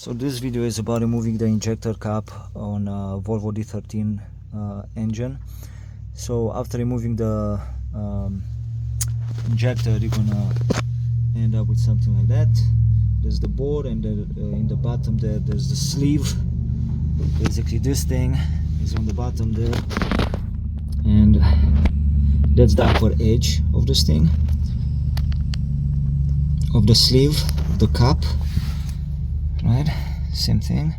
So this video is about removing the injector cap on Volvo D13 engine. So after removing the injector, you're gonna end up with something like that. There's the bore, and in the bottom there's the sleeve. Basically this thing is on the bottom there, and that's the upper edge of this thing, of the sleeve of the cap. Right, same thing.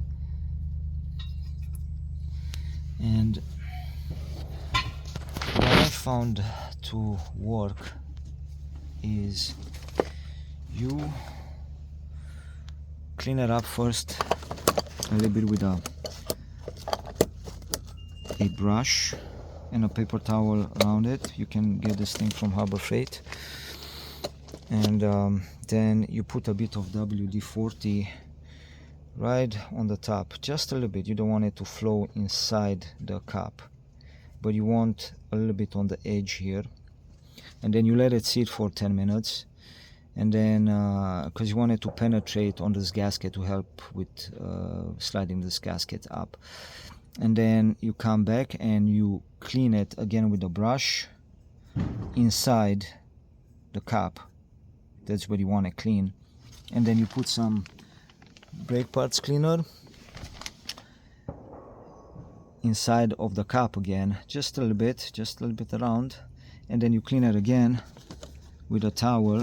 And what I found to work is you clean it up first a little bit with a brush and a paper towel around it. You can get this thing from Harbor Freight, and then you put a bit of WD-40 right on the top, just a little bit. You don't want it to flow inside the cap, but you want a little bit on the edge here, and then you let it sit for 10 minutes, and then because you want it to penetrate on this gasket to help with sliding this gasket up. And then you come back and you clean it again with a brush inside the cap. That's what you want to clean. And then you put some brake parts cleaner inside of the cap again, just a little bit around, and then you clean it again with a towel,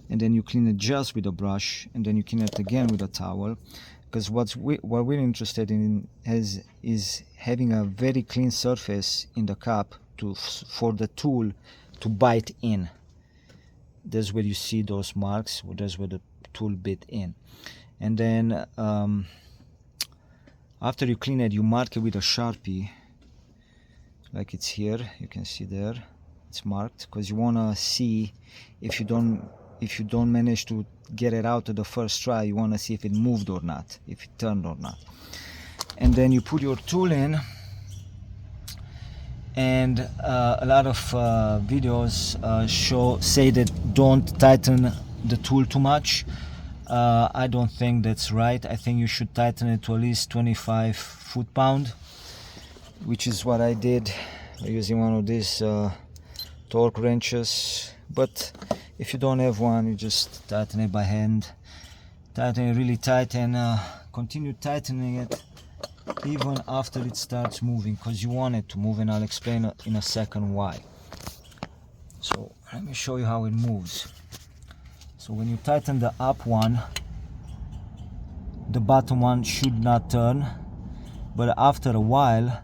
and then you clean it just with a brush, and then you clean it again with a towel, because what we're interested in is having a very clean surface in the cap for the tool to bite in. That's where you see those marks, that's where the tool bit in. And then after you clean it, you mark it with a Sharpie, like it's here. You can see there it's marked, because you want to see if you don't manage to get it out of the first try, you want to see if it moved or not, if it turned or not. And then you put your tool in, and a lot of videos say that don't tighten the tool too much. I don't think that's right. I think you should tighten it to at least 25 foot-pound, which is what I did using one of these torque wrenches. But if you don't have one, you just tighten it by hand. Tighten it really tight, and continue tightening it even after it starts moving, because you want it to move, and I'll explain in a second why. So let me show you how it moves. So when you tighten the up one, the bottom one should not turn, but after a while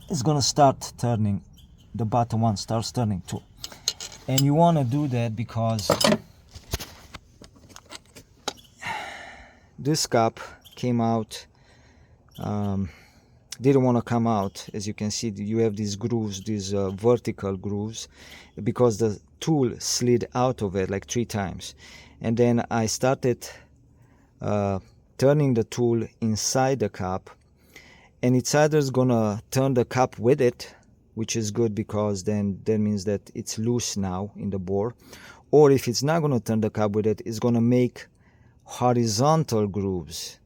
it's gonna start turning. The bottom one starts turning too, and you want to do that because this cap came out, didn't want to come out. As you can see, you have these grooves, these vertical grooves, because the tool slid out of it like 3 times. And then I started turning the tool inside the cap, and it's either gonna turn the cap with it, which is good, because then that means that it's loose now in the bore, or if it's not gonna turn the cap with it, it's gonna make horizontal grooves,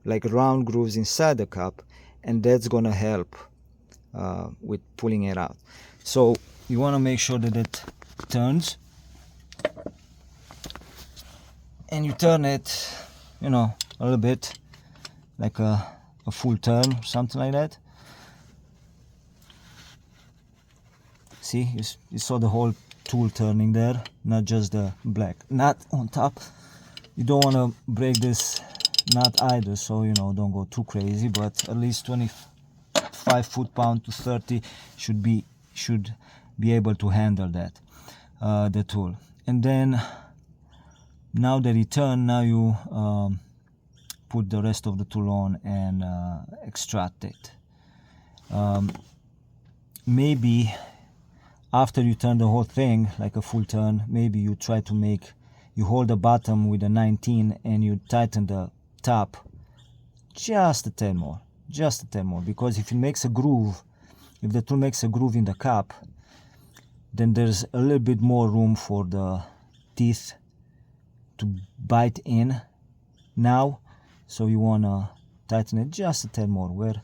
like round grooves inside the cap, and that's gonna help with pulling it out. So you want to make sure that it turns, and you turn it, you know, a little bit, like a full turn, something like that. See, you saw the whole tool turning there, not just the black nut on top. You don't want to break this nut either, so you know, don't go too crazy, but at least 25 foot-pound to 30 should be able to handle that, the tool. And then now that it turned, now you put the rest of the tool on and extract it. Maybe after you turn the whole thing, like a full turn, maybe you try to you hold the bottom with a 19 and you tighten the top just a 10 more, because if it makes a groove, if the tool makes a groove in the cap, then there's a little bit more room for the teeth to bite in now, so you want to tighten it just a tad more, where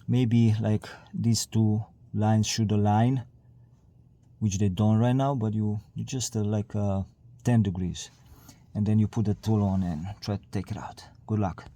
maybe like these two lines should align, which they don't right now, but you just like 10 degrees, and then you put the tool on and try to take it out. Good luck.